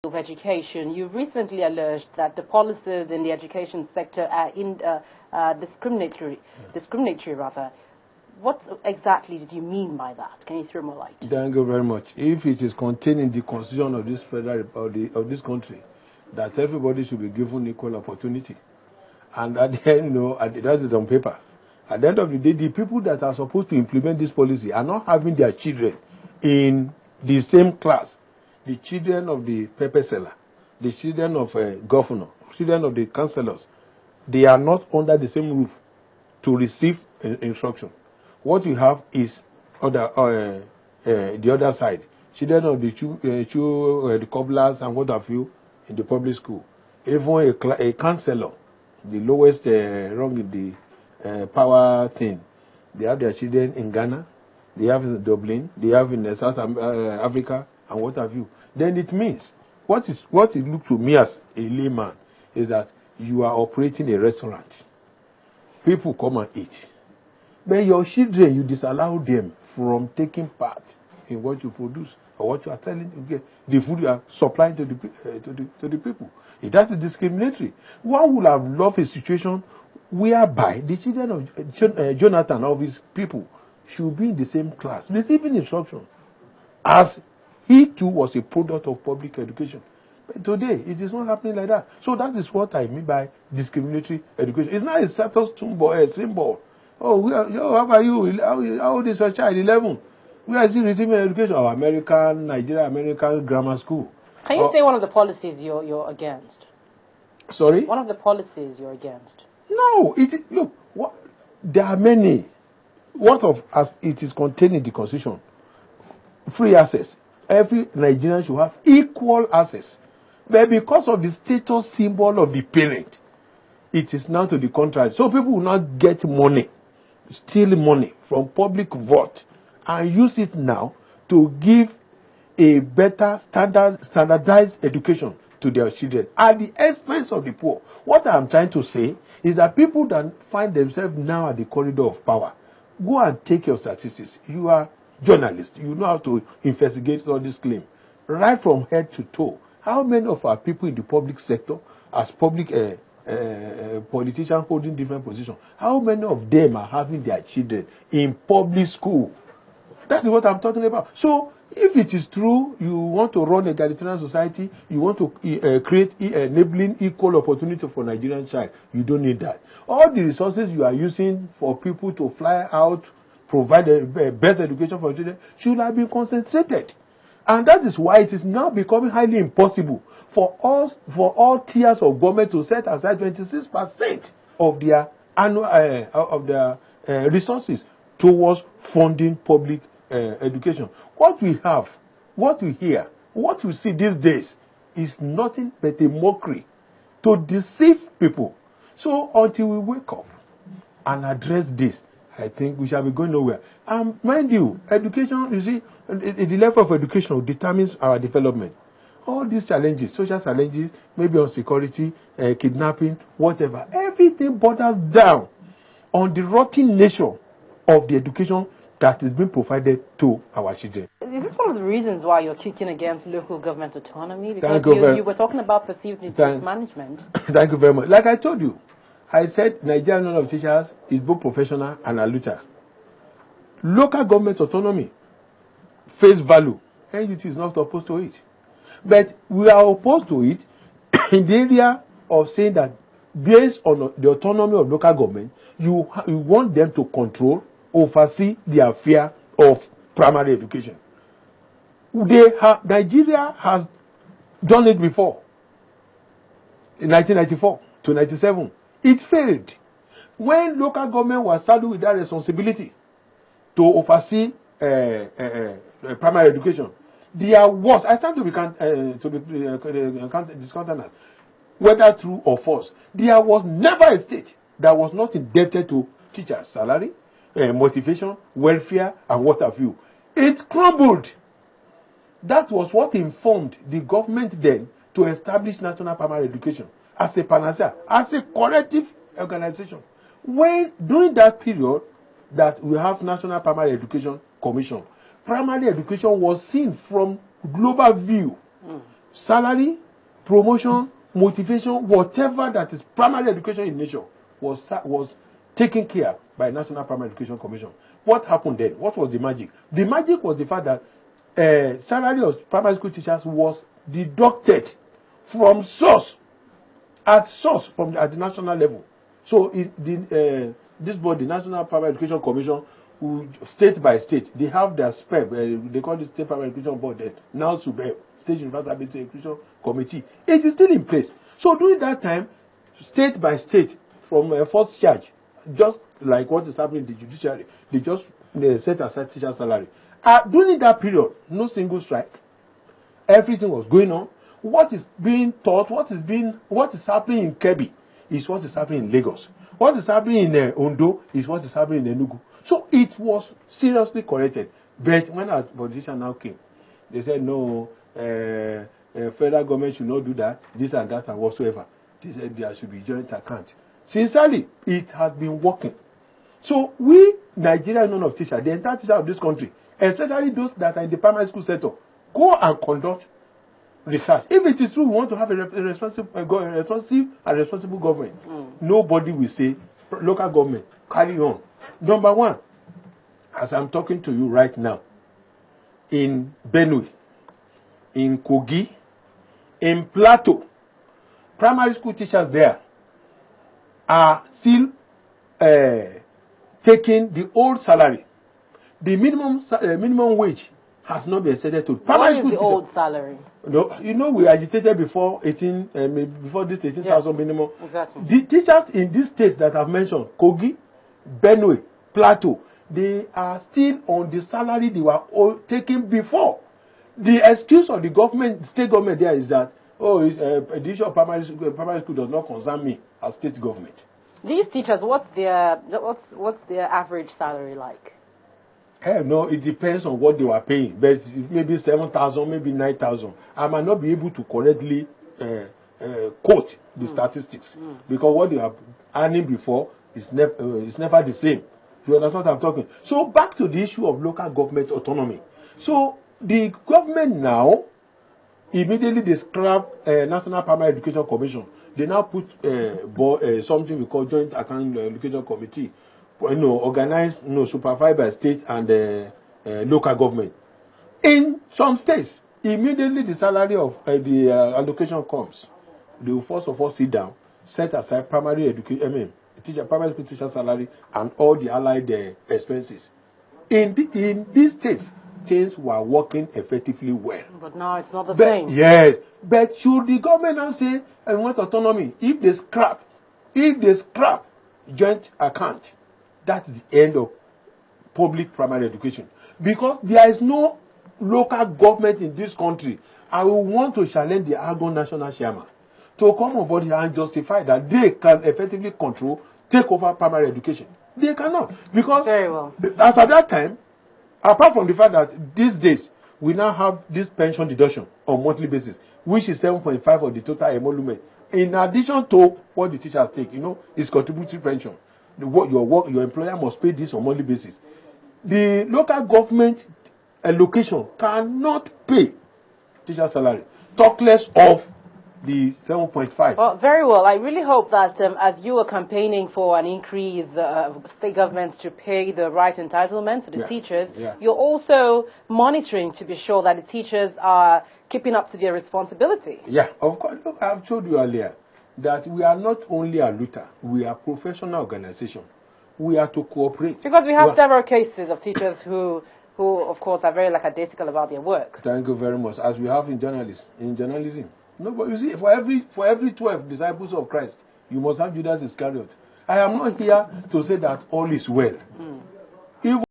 of education, you've recently alleged that the policies in the education sector are discriminatory. What exactly did you mean by that? Can you throw more light? Thank you very much. If it is contained in the constitution of this federal of this country, that everybody should be given equal opportunity, and at the end, that is on paper. At the end of the day, the people that are supposed to implement this policy are not having their children in the same class. The children of the pepper seller, the children of a governor, children of the councillors, they are not under the same roof to receive instruction. What you have is the other side, children of the cobblers and what have you in the public school. Even a councillor, the lowest rung in the power thing, they have their children in Ghana, they have in Dublin, they have in South Africa, and what have you. Then it means, what it looks to me as a layman is that you are operating a restaurant. People come and eat. But your children, you disallow them from taking part in what you produce or what you are selling, the food you are supplying to the people. That is discriminatory. One would have loved a situation whereby the children of Jonathan, of his people, should be in the same class, receiving instruction, as he too was a product of public education. But today, it is not happening like that. So that is what I mean by discriminatory education. It's not a status symbol. Oh, how are you? How old is your child? 11. Where is he receiving education? Oh, Nigerian American grammar school. Can you say one of the policies you're against? Sorry? One of the policies you're against. No. Look, there are many. As it is contained in the Constitution, free access. Every Nigerian should have equal access. But because of the status symbol of the parent, it is now to the contrary. So people will not get money, steal money from public vote, and use it now to give a better standardized education to their children at the expense of the poor. What I'm trying to say is that people that find themselves now at the corridor of power, go and take your statistics. You are journalists. You know how to investigate all these claims. Right from head to toe. How many of our people in the public sector, as public politicians holding different positions, how many of them are having their children in public school? That is what I'm talking about. So, if it is true, you want to run a egalitarian society, you want to create enabling equal opportunity for Nigerian child, you don't need that. All the resources you are using for people to fly out, provide the best education for children, should have been concentrated. And that is why it is now becoming highly impossible for all tiers of government to set aside 26% of their annual resources towards funding public education. What we have, what we hear, what we see these days is nothing but a mockery to deceive people. So until we wake up and address this, I think we shall be going nowhere. And mind you, education, you see, the level of education determines our development. All these challenges, social challenges, maybe on security, kidnapping, whatever, everything boils down on the rotten nature of the education that is being provided to our children. Is this one of the reasons why you're kicking against local government autonomy? Because you were talking about perceived mismanagement. Thank you very much. Like I told you, I said Nigerian Union of Teachers is both professional and a looter. Local government autonomy, face value, NUT is not opposed to it. But we are opposed to it in the area of saying that based on the autonomy of local government, you want them to control, oversee the affair of primary education. Nigeria has done it before. In 1994 to 1997. It failed. When local government was saddled with that responsibility to oversee primary education, there was, I stand to be discounted, whether true or false, there was never a state that was not indebted to teachers' salary, motivation, welfare, and what have you. It crumbled. That was what informed the government then to establish national primary education as a panacea, as a corrective organization. When during that period that we have National Primary Education Commission, primary education was seen from global view. salary, promotion, motivation, whatever that is primary education in nature was taken care by National Primary Education Commission. What happened then? What was the magic? The magic was the fact that salary of primary school teachers was deducted from source, at the national level. So this body, National Primary Education Commission, who state by state, they have their SPEB, they call it State Primary Education Board, now SUBEB, State Universal Basic Education Committee. It is still in place. So during that time, state by state, from first charge, just like what is happening in the judiciary, they just set aside teacher salary. During that period, no single strike. Everything was going on. What is being taught, what is happening in Kebbi is what is happening in Lagos. What is happening in Ondo is what is happening in Enugu. So it was seriously corrected. But when our politician now came, they said no, federal government should not do that, this and that and whatsoever. They said there should be joint account. Sincerely, it has been working. So we, Nigerian Union of Teachers, the entire teachers of this country, especially those that are in the primary school sector, go and conduct research. If it is true we want to have a responsive and responsible government, nobody will say local government, carry on. Number one, as I'm talking to you right now, in Benue, in Kogi, in Plateau, primary school teachers there are still taking the old salary. The minimum wage has not been extended to primary school. What is the old salary? No, you know, we agitated before before this 18,000 minimum. Exactly. The teachers in these states that I've mentioned, Kogi, Benue, Plateau, they are still on the salary they were all taking before. The excuse of the government, state government there is that, the issue of primary school does not concern me as state government. These teachers, what's their average salary like? No, it depends on what they were paying. But maybe 7,000, maybe 9,000. I might not be able to correctly quote the statistics because what they are earning before is never the same. You understand what I'm talking? So back to the issue of local government autonomy. So the government now immediately they scrap National Primary Education Commission. They now put something we call Joint Account Education Committee, organized, supervised by state and local government. In some states, immediately the salary of the allocation comes, they will first of all sit down, set aside primary school teacher salary and all the allied expenses. In these states, things were working effectively well. But now it's not the same. Yes, but should the government now say I want autonomy? If they scrap joint account, that's the end of public primary education. Because there is no local government in this country. I will want to challenge the Argon National Chairman to come on board and justify that they can effectively take over primary education. They cannot. Because very well. As at that time, apart from the fact that these days we now have this pension deduction on monthly basis, which is 7.5 of the total emolument. In addition to what the teachers take, is contributory pension. Your employer must pay this on monthly basis. The local government allocation cannot pay teacher salary. Talk less of the 7.5. Well, very well. I really hope that as you are campaigning for an increase state governments to pay the right entitlements to the teachers, you're also monitoring to be sure that the teachers are keeping up to their responsibility. Yeah, of course. Look, I've told you earlier that we are not only a looter, we are a professional organization. We are to cooperate. Because we have several cases of teachers who of course, are very lackadaisical about their work. Thank you very much. As we have in journalism. No, but you see, for every 12 disciples of Christ, you must have Judas Iscariot. I am not here to say that all is well. Even